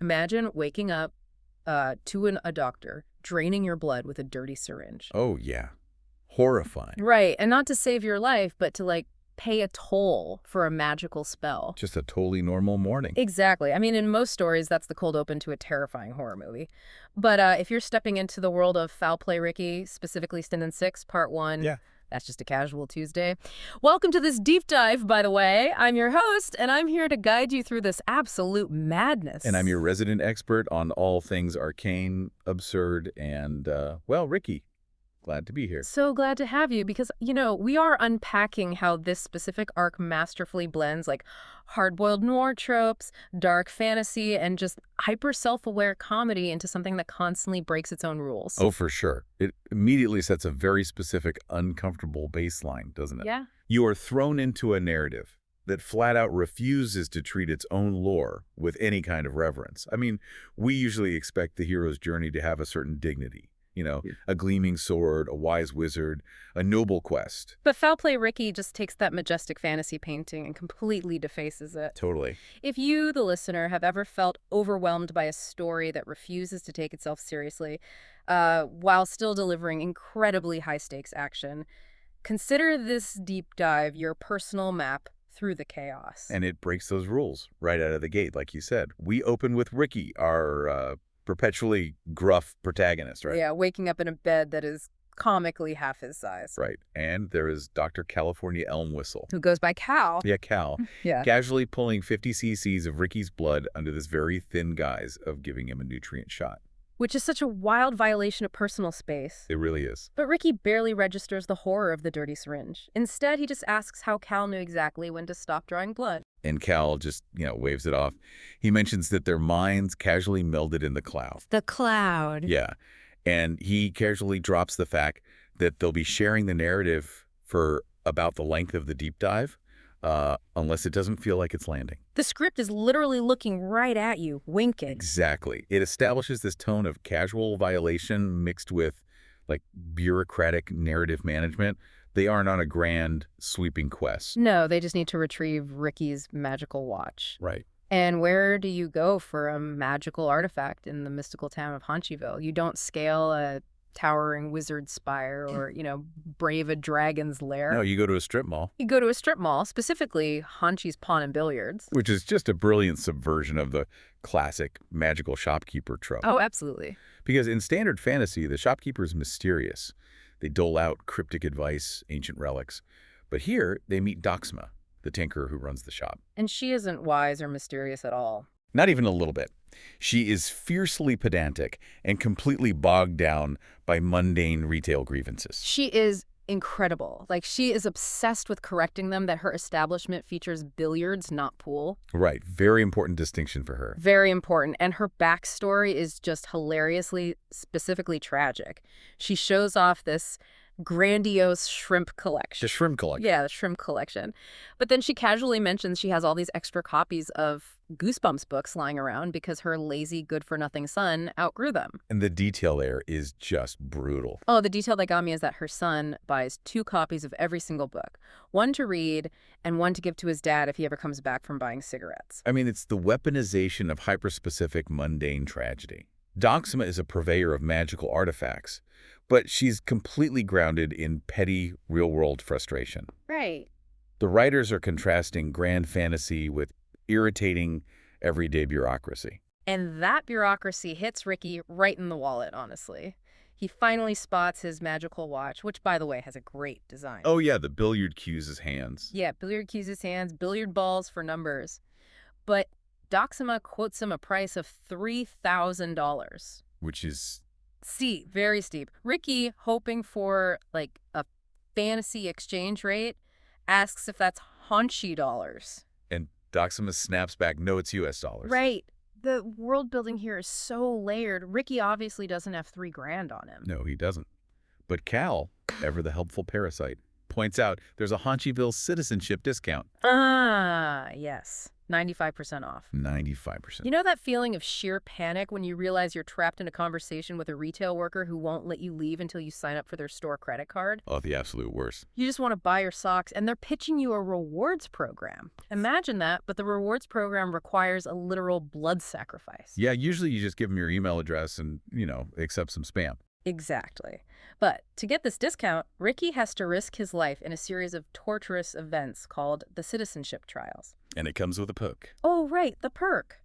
Imagine waking up to a doctor draining your blood with a dirty syringe. Oh, yeah. Horrifying. Right, and not to save your life, but to, like, pay a toll for a magical spell. Just a totally normal morning. Exactly. I mean, in most stories, that's the cold open to a terrifying horror movie. But if you're stepping into the world of Foul Play Ricky, specifically Stand 6, Part 1, Yeah. that's just a casual Tuesday. Welcome to this deep dive, by the way. I'm your host, and I'm here to guide you through this absolute madness. And I'm your resident expert on all things arcane, absurd, and, well, Ricky. Glad to be here. So glad to have you because, we are unpacking how this specific arc masterfully blends like hard-boiled noir tropes, dark fantasy, and just hyper self-aware comedy into something that constantly breaks its own rules. Oh, for sure. It immediately sets a very specific, uncomfortable baseline, doesn't it? Yeah. You are thrown into a narrative that flat out refuses to treat its own lore with any kind of reverence. I mean, we usually expect the hero's journey to have a certain dignity. A gleaming sword, a wise wizard, a noble quest. But Foul Play Ricky just takes that majestic fantasy painting and completely defaces it. Totally. If you, the listener, have ever felt overwhelmed by a story that refuses to take itself seriously, while still delivering incredibly high-stakes action, consider this deep dive your personal map through the chaos. And it breaks those rules right out of the gate, like you said. We open with Ricky, our perpetually gruff protagonist, right? Yeah, waking up in a bed that is comically half his size. Right. And there is Dr. California Elm Whistle. Who goes by Cal. Yeah, Cal. Yeah. Casually pulling 50 cc's of Ricky's blood under this very thin guise of giving him a nutrient shot. Which is such a wild violation of personal space. It really is. But Ricky barely registers the horror of the dirty syringe. Instead, he just asks how Cal knew exactly when to stop drawing blood. And Cal just, waves it off. He mentions that their minds casually melded in the cloud. The cloud. Yeah. And he casually drops the fact that they'll be sharing the narrative for about the length of the deep dive, unless it doesn't feel like it's landing. The script is literally looking right at you, winking. Exactly. It establishes this tone of casual violation mixed with, like, bureaucratic narrative management. They aren't on a grand, sweeping quest. No, they just need to retrieve Ricky's magical watch. Right. And where do you go for a magical artifact in the mystical town of Haunchyville? You don't scale a towering wizard spire or, brave a dragon's lair. No, you go to a strip mall. You go to a strip mall, specifically Haunchy's Pawn and Billiards. Which is just a brilliant subversion of the classic magical shopkeeper trope. Oh, absolutely. Because in standard fantasy, the shopkeeper is mysterious. They dole out cryptic advice, ancient relics. But here, they meet Doxma, the tinker who runs the shop. And she isn't wise or mysterious at all. Not even a little bit. She is fiercely pedantic and completely bogged down by mundane retail grievances. She is incredible. Like, she is obsessed with correcting them that her establishment features billiards, not pool. Right. Very important distinction for her. Very important. And her backstory is just hilariously, specifically tragic. She shows off this grandiose shrimp collection. The shrimp collection. Yeah, the shrimp collection. But then she casually mentions she has all these extra copies of Goosebumps books lying around because her lazy, good-for-nothing son outgrew them. And the detail there is just brutal. Oh, the detail that got me is that her son buys 2 copies of every single book. One to read and one to give to his dad if he ever comes back from buying cigarettes. I mean, it's the weaponization of hyper-specific mundane tragedy. Doxma is a purveyor of magical artifacts, but she's completely grounded in petty, real-world frustration. Right. The writers are contrasting grand fantasy with irritating, everyday bureaucracy. And that bureaucracy hits Ricky right in the wallet, honestly. He finally spots his magical watch, which, by the way, has a great design. Oh, yeah, the billiard cues' hands. Yeah, billiard cues his hands, billiard balls for numbers. But Doxma quotes him a price of $3,000. Which is... Steep, very steep. Ricky, hoping for, like, a fantasy exchange rate, asks if that's Haunchy dollars. And Doxma snaps back, no, it's U.S. dollars. Right. The world building here is so layered. Ricky obviously doesn't have $3,000 on him. No, he doesn't. But Cal, ever the helpful parasite, points out there's a Haunchyville citizenship discount. Ah, yes. 95% off. 95%. You know that feeling of sheer panic when you realize you're trapped in a conversation with a retail worker who won't let you leave until you sign up for their store credit card? Oh, the absolute worst. You just want to buy your socks, and they're pitching you a rewards program. Imagine that, but the rewards program requires a literal blood sacrifice. Yeah, usually you just give them your email address and, accept some spam. Exactly. But to get this discount, Ricky has to risk his life in a series of torturous events called the citizenship trials. And it comes with a perk. Oh, right, the perk.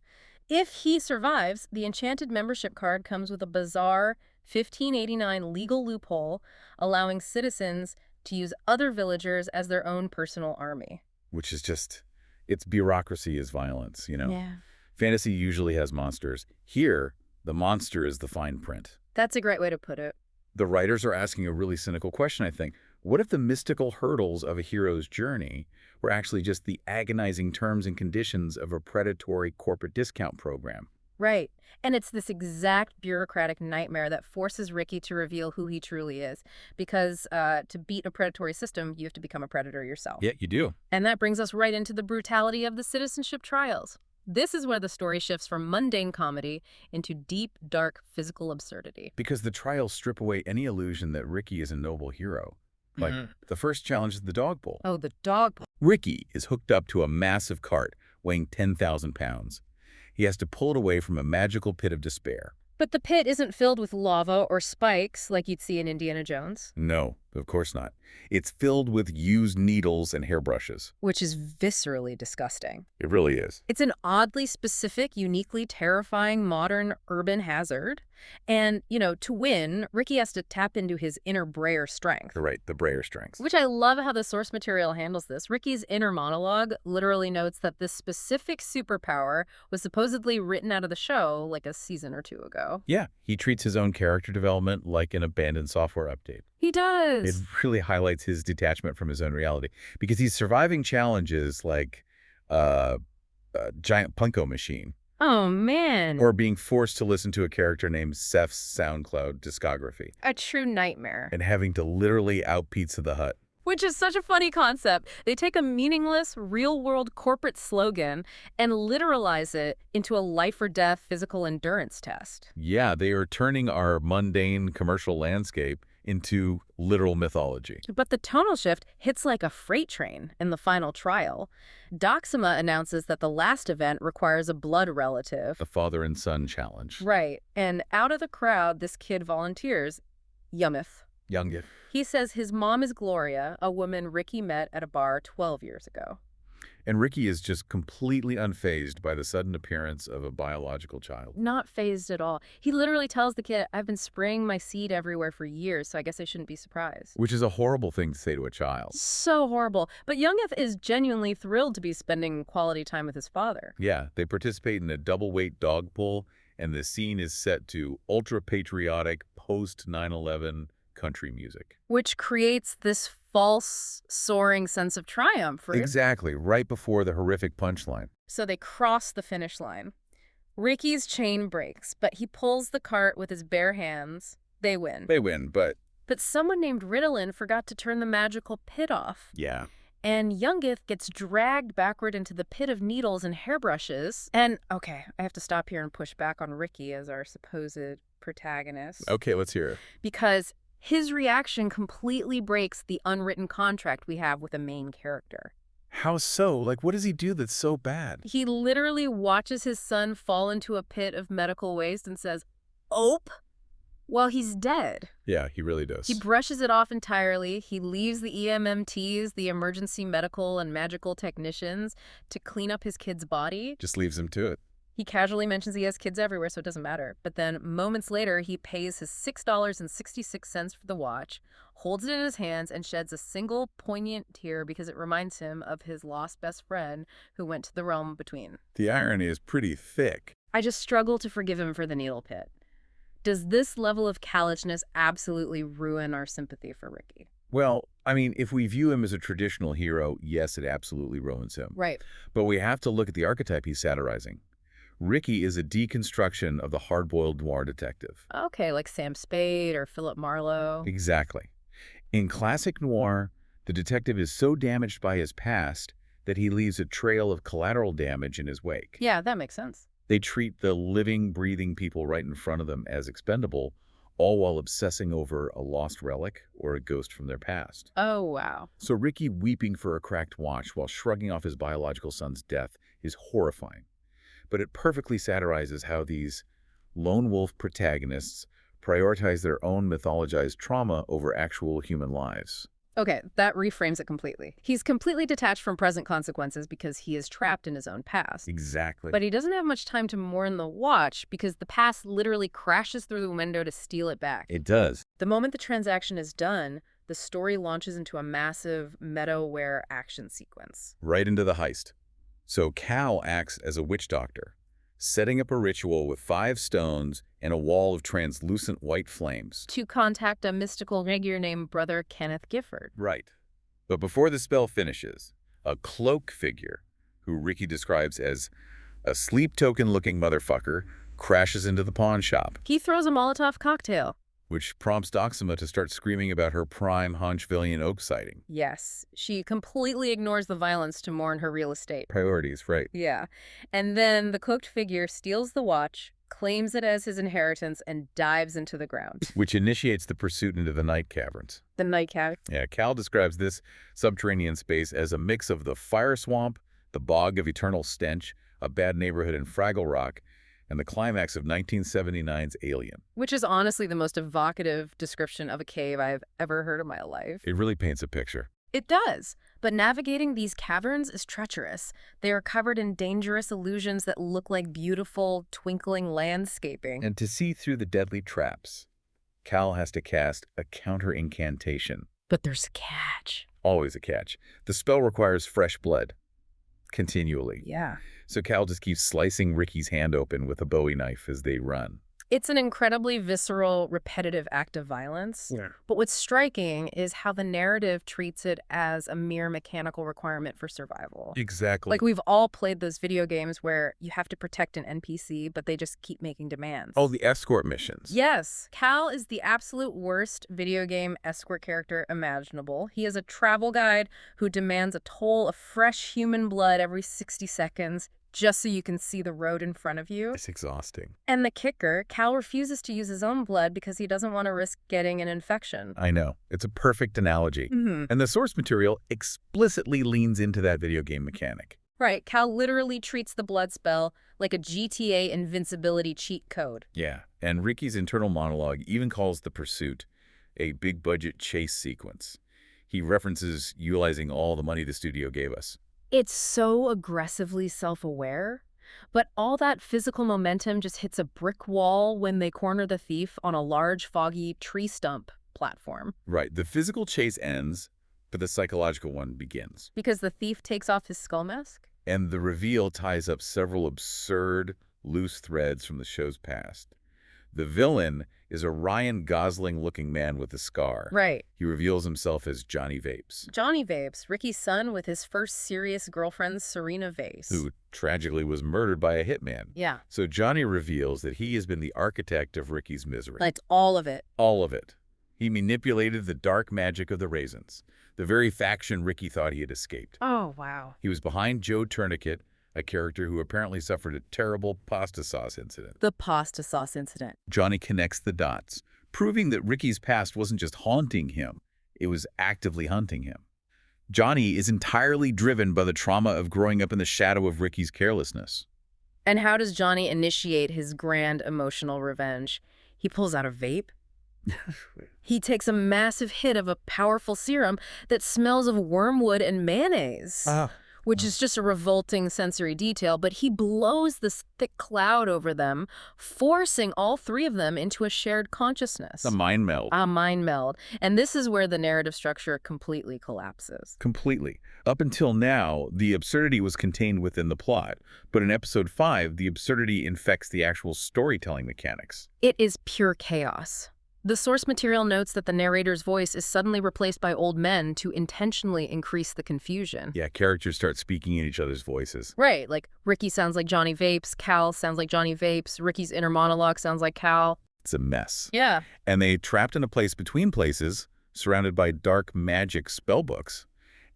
If he survives, the enchanted membership card comes with a bizarre 1589 legal loophole allowing citizens to use other villagers as their own personal army. Which is just, its bureaucracy is violence. Yeah. Fantasy usually has monsters. Here, the monster is the fine print. That's a great way to put it. The writers are asking a really cynical question, I think. What if the mystical hurdles of a hero's journey were actually just the agonizing terms and conditions of a predatory corporate discount program? Right. And it's this exact bureaucratic nightmare that forces Ricky to reveal who he truly is. Because to beat a predatory system, you have to become a predator yourself. Yeah, you do. And that brings us right into the brutality of the citizenship trials. This is where the story shifts from mundane comedy into deep, dark physical absurdity. Because the trials strip away any illusion that Ricky is a noble hero. Like, the first challenge is the dog pull. Oh, the dog pull. Ricky is hooked up to a massive cart weighing 10,000 pounds. He has to pull it away from a magical pit of despair. But the pit isn't filled with lava or spikes like you'd see in Indiana Jones. No, of course not. It's filled with used needles and hairbrushes. Which is viscerally disgusting. It really is. It's an oddly specific, uniquely terrifying modern urban hazard. And, to win, Ricky has to tap into his inner Breyer strength. Right, the Breyer strength. Which I love how the source material handles this. Ricky's inner monologue literally notes that this specific superpower was supposedly written out of the show like a season or two ago. Yeah, he treats his own character development like an abandoned software update. He does. It really highlights his detachment from his own reality because he's surviving challenges like a giant Plinko machine. Oh, man. Or being forced to listen to a character named Seth's SoundCloud discography. A true nightmare. And having to literally out Pizza the Hut. Which is such a funny concept. They take a meaningless, real-world corporate slogan and literalize it into a life-or-death physical endurance test. Yeah, they are turning our mundane commercial landscape into literal mythology. But the tonal shift hits like a freight train in the final trial. Doxima announces that the last event requires a blood relative. The father and son challenge. Right. And out of the crowd, this kid volunteers, Yumith. Youngit. He says his mom is Gloria, a woman Ricky met at a bar 12 years ago. And Ricky is just completely unfazed by the sudden appearance of a biological child. Not fazed at all. He literally tells the kid, I've been spraying my seed everywhere for years, so I guess I shouldn't be surprised. Which is a horrible thing to say to a child. So horrible. But Youngeth is genuinely thrilled to be spending quality time with his father. Yeah, they participate in a double-weight dog pull, and the scene is set to ultra-patriotic post-9/11 country music. Which creates this false, soaring sense of triumph. Exactly, right before the horrific punchline. So they cross the finish line. Ricky's chain breaks, but he pulls the cart with his bare hands. They win. They win, but someone named Ritalin forgot to turn the magical pit off. yeah. And Youngith gets dragged backward into the pit of needles and hairbrushes. And, okay, I have to stop here and push back on Ricky as our supposed protagonist. Okay, let's hear it. Because his reaction completely breaks the unwritten contract we have with a main character. How so? Like, what does he do that's so bad? He literally watches his son fall into a pit of medical waste and says, "Ope," while he's dead. Yeah, he really does. He brushes it off entirely. He leaves the EMMTs, the emergency medical and magical technicians, to clean up his kid's body. Just leaves him to it. He casually mentions he has kids everywhere, so it doesn't matter. But then moments later, he pays his $6.66 for the watch, holds it in his hands, and sheds a single poignant tear because it reminds him of his lost best friend who went to the realm between. The irony is pretty thick. I just struggle to forgive him for the needle pit. Does this level of callousness absolutely ruin our sympathy for Ricky? Well, I mean, if we view him as a traditional hero, yes, it absolutely ruins him. Right. But we have to look at the archetype he's satirizing. Ricky is a deconstruction of the hard-boiled noir detective. Okay, like Sam Spade or Philip Marlowe. Exactly. In classic noir, The detective is so damaged by his past that he leaves a trail of collateral damage in his wake. Yeah, that makes sense. They treat the living, breathing people right in front of them as expendable, all while obsessing over a lost relic or a ghost from their past. Oh, wow. So Ricky weeping for a cracked watch while shrugging off his biological son's death is horrifying. But it perfectly satirizes how these lone wolf protagonists prioritize their own mythologized trauma over actual human lives. Okay, that reframes it completely. He's completely detached from present consequences because he is trapped in his own past. Exactly. But he doesn't have much time to mourn the watch because the past literally crashes through the window to steal it back. It does. The moment the transaction is done, the story launches into a massive meta-aware action sequence. Right into the heist. So Cal acts as a witch doctor, setting up a ritual with 5 stones and a wall of translucent white flames. To contact a mystical figure named Brother Kenneth Gifford. Right. But before the spell finishes, a cloak figure, who Ricky describes as a sleep token-looking motherfucker, crashes into the pawn shop, He throws a Molotov cocktail. which prompts Doxima to start screaming about her prime Haunchvillian Oak sighting. Yes, she completely ignores the violence to mourn her real estate. Priorities, right. Yeah. And then the cloaked figure steals the watch, claims it as his inheritance, and dives into the ground. Which initiates the pursuit into the night caverns. The nightcap. Yeah, Cal describes this subterranean space as a mix of the fire swamp, the bog of eternal stench, a bad neighborhood in Fraggle Rock, and the climax of 1979's Alien. Which is honestly the most evocative description of a cave I've ever heard in my life. It really paints a picture. It does. But navigating these caverns is treacherous. They are covered in dangerous illusions that look like beautiful, twinkling landscaping. And to see through the deadly traps, Cal has to cast a counter-incantation. But there's a catch. Always a catch. The spell requires fresh blood. Continually. Yeah. So Cal just keeps slicing Ricky's hand open with a Bowie knife as they run. It's an incredibly visceral, repetitive act of violence. Yeah. But what's striking is how the narrative treats it as a mere mechanical requirement for survival. Exactly. Like, we've all played those video games where you have to protect an NPC, but they just keep making demands. Oh, the escort missions. Yes, Cal is the absolute worst video game escort character imaginable. He is a travel guide who demands a toll of fresh human blood every 60 seconds just so you can see the road in front of you. It's exhausting. And the kicker, Cal refuses to use his own blood because he doesn't want to risk getting an infection. I know. It's a perfect analogy. And the source material explicitly leans into that video game mechanic. Right, Cal literally treats the blood spell like a GTA invincibility cheat code. Yeah, and Ricky's internal monologue even calls the pursuit a big-budget chase sequence. He references utilizing all the money the studio gave us. It's so aggressively self-aware, but all that physical momentum just hits a brick wall when they corner the thief on a large, foggy tree stump platform. Right, the physical chase ends, but the psychological one begins. Because the thief takes off his skull mask? And the reveal ties up several absurd, loose threads from the show's past. The villain is a Ryan Gosling-looking man with a scar. Right. He reveals himself as Johnny Vapes. Johnny Vapes, Ricky's son with his first serious girlfriend, Serena Vapes. Who tragically was murdered by a hitman. Yeah. So Johnny reveals that he has been the architect of Ricky's misery. Like all of it. All of it. He manipulated the dark magic of the Raisins, the very faction Ricky thought he had escaped. Oh, wow. He was behind Joe Tourniquet, a character who apparently suffered a terrible pasta sauce incident. The pasta sauce incident. Johnny connects the dots, proving that Ricky's past wasn't just haunting him, it was actively hunting him. Johnny is entirely driven by the trauma of growing up in the shadow of Ricky's carelessness. And how does Johnny initiate his grand emotional revenge? He pulls out a vape. He takes a massive hit of a powerful serum that smells of wormwood and mayonnaise. Which is just a revolting sensory detail, but he blows this thick cloud over them, forcing all three of them into a shared consciousness. A mind meld. A mind meld. And this is where the narrative structure completely collapses. Completely. Up until now, the absurdity was contained within the plot, but in episode 5, the absurdity infects the actual storytelling mechanics. It is pure chaos. The source material notes that the narrator's voice is suddenly replaced by old men to intentionally increase the confusion. Yeah, characters start speaking in each other's voices. Right, like Ricky sounds like Johnny Vapes, Cal sounds like Johnny Vapes, Ricky's inner monologue sounds like Cal. It's a mess. Yeah. And they trapped in a place between places, surrounded by dark magic spellbooks,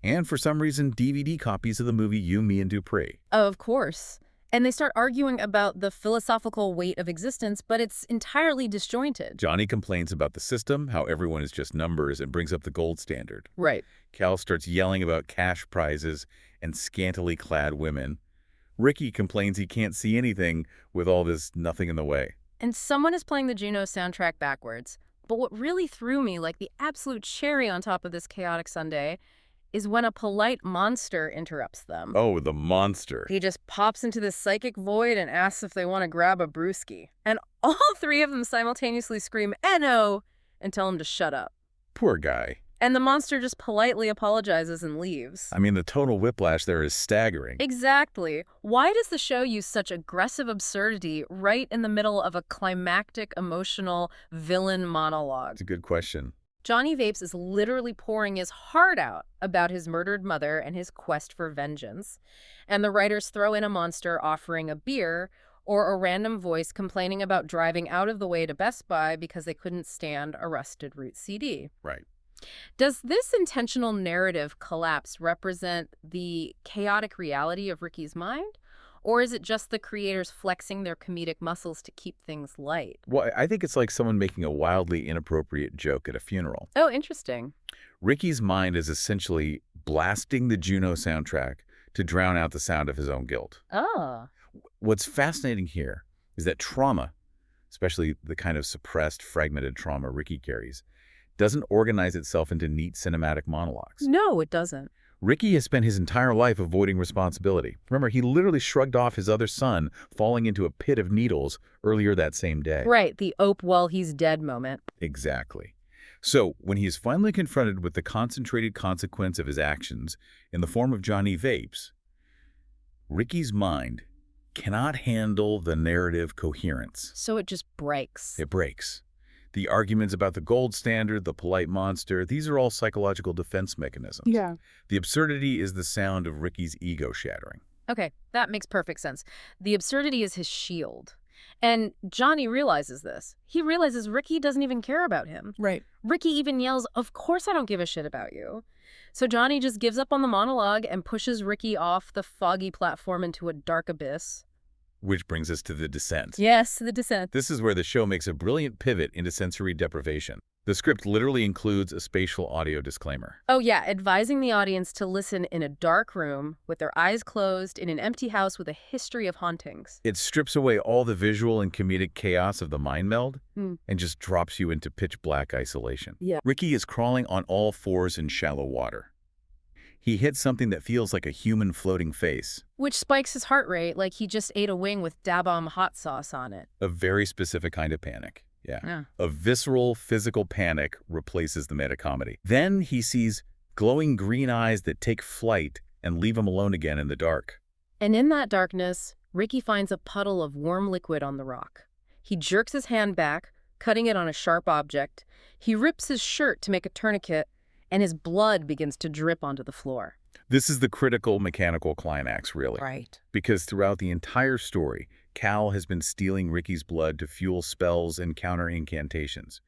and for some reason DVD copies of the movie You, Me, and Dupree. Of course. And they start arguing about the philosophical weight of existence, but it's entirely disjointed. Johnny complains about the system, how everyone is just numbers, and brings up the gold standard. Right. Cal starts yelling about cash prizes and scantily clad women. Ricky complains he can't see anything with all this nothing in the way. And someone is playing the Juno soundtrack backwards. But what really threw me, like the absolute cherry on top of this chaotic Sunday, is when a polite monster interrupts them. Oh, the monster. He just pops into this psychic void and asks if they want to grab a brewski. And all three of them simultaneously scream, "No!" and tell him to shut up. Poor guy. And the monster just politely apologizes and leaves. I mean, the total whiplash there is staggering. Exactly. Why does the show use such aggressive absurdity right in the middle of a climactic, emotional villain monologue? It's a good question. Johnny Vapes is literally pouring his heart out about his murdered mother and his quest for vengeance. And the writers throw in a monster offering a beer or a random voice complaining about driving out of the way to Best Buy because they couldn't stand a rusted Root CD. Right. Does this intentional narrative collapse represent the chaotic reality of Ricky's mind? Or is it just the creators flexing their comedic muscles to keep things light? Well, I think it's like someone making a wildly inappropriate joke at a funeral. Oh, interesting. Ricky's mind is essentially blasting the Juno soundtrack to drown out the sound of his own guilt. Oh. What's fascinating here is that trauma, especially the kind of suppressed, fragmented trauma Ricky carries, doesn't organize itself into neat cinematic monologues. No, it doesn't. Ricky has spent his entire life avoiding responsibility. Remember, he literally shrugged off his other son falling into a pit of needles earlier that same day. Right, the "ope while he's dead" moment. Exactly. So, when he is finally confronted with the concentrated consequence of his actions in the form of Johnny Vapes, Ricky's mind cannot handle the narrative coherence. So it just breaks. It breaks. The arguments about the gold standard, the polite monster, these are all psychological defense mechanisms. Yeah. The absurdity is the sound of Ricky's ego shattering. Okay, that makes perfect sense. The absurdity is his shield. And Johnny realizes this. He realizes Ricky doesn't even care about him. Right. Ricky even yells, "Of course I don't give a shit about you." So Johnny just gives up on the monologue and pushes Ricky off the foggy platform into a dark abyss. Which brings us to the descent. Yes, the descent. This is where the show makes a brilliant pivot into sensory deprivation. The script literally includes a spatial audio disclaimer. Oh yeah, advising the audience to listen in a dark room with their eyes closed in an empty house with a history of hauntings. It strips away all the visual and comedic chaos of the mind meld Hmm. and just drops you into pitch black isolation. Yeah. Ricky is crawling on all fours in shallow water. He hits something that feels like a human floating face. Which spikes his heart rate like he just ate a wing with Da-Bomb hot sauce on it. A very specific kind of panic. Yeah. Yeah. A visceral, physical panic replaces the meta-comedy. Then he sees glowing green eyes that take flight and leave him alone again in the dark. And in that darkness, Ricky finds a puddle of warm liquid on the rock. He jerks his hand back, cutting it on a sharp object. He rips his shirt to make a tourniquet, and his blood begins to drip onto the floor. This is the critical mechanical climax, really. Right. Because throughout the entire story, Cal has been stealing Ricky's blood to fuel spells and counter incantations.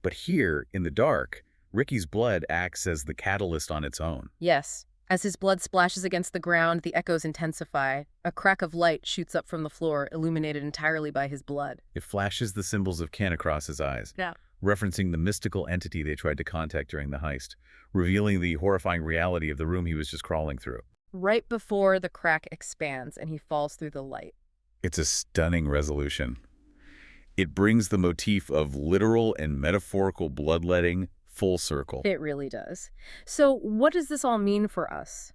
But here, in the dark, Ricky's blood acts as the catalyst on its own. Yes. As his blood splashes against the ground, the echoes intensify. A crack of light shoots up from the floor, illuminated entirely by his blood. It flashes the symbols of Ken across his eyes, Yeah. referencing the mystical entity they tried to contact during the heist, revealing the horrifying reality of the room he was just crawling through. Right before the crack expands and he falls through the light. It's a stunning resolution. It brings the motif of literal and metaphorical bloodletting full circle. It really does. So what does this all mean for us?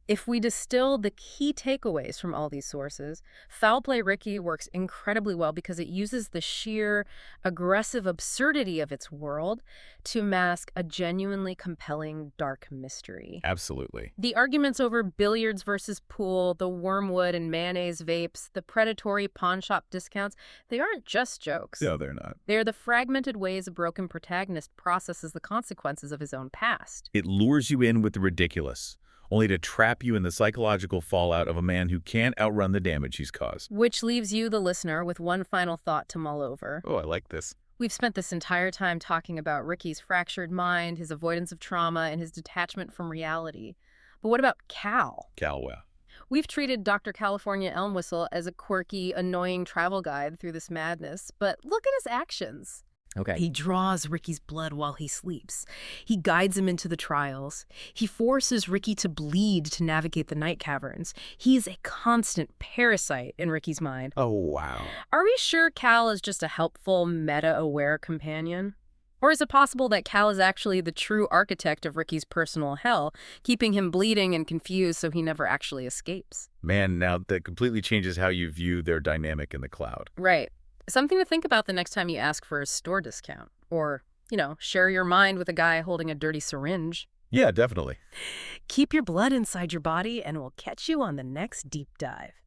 If we distill the key takeaways from all these sources, Foul Play Ricky works incredibly well because it uses the sheer aggressive absurdity of its world to mask a genuinely compelling dark mystery. Absolutely. The arguments over billiards versus pool, the wormwood and mayonnaise vapes, the predatory pawn shop discounts, they aren't just jokes. No, they're not. They're the fragmented ways a broken protagonist processes the consequences of his own past. It lures you in with the ridiculous, only to trap you in the psychological fallout of a man who can't outrun the damage he's caused. Which leaves you, the listener, with one final thought to mull over. Oh, I like this. We've spent this entire time talking about Ricky's fractured mind, his avoidance of trauma, and his detachment from reality. But what about Cal? Calwell. We've treated Dr. California Elmwhistle as a quirky, annoying travel guide through this madness, but look at his actions. Okay. He draws Ricky's blood while he sleeps. He guides him into the trials. He forces Ricky to bleed to navigate the night caverns. He is a constant parasite in Ricky's mind. Oh, wow. Are we sure Cal is just a helpful, meta-aware companion? Or is it possible that Cal is actually the true architect of Ricky's personal hell, keeping him bleeding and confused so he never actually escapes? Man, now that completely changes how you view their dynamic in the cloud. Right. Something to think about the next time you ask for a store discount. Or, share your mind with a guy holding a dirty syringe. Yeah, definitely. Keep your blood inside your body, and we'll catch you on the next deep dive.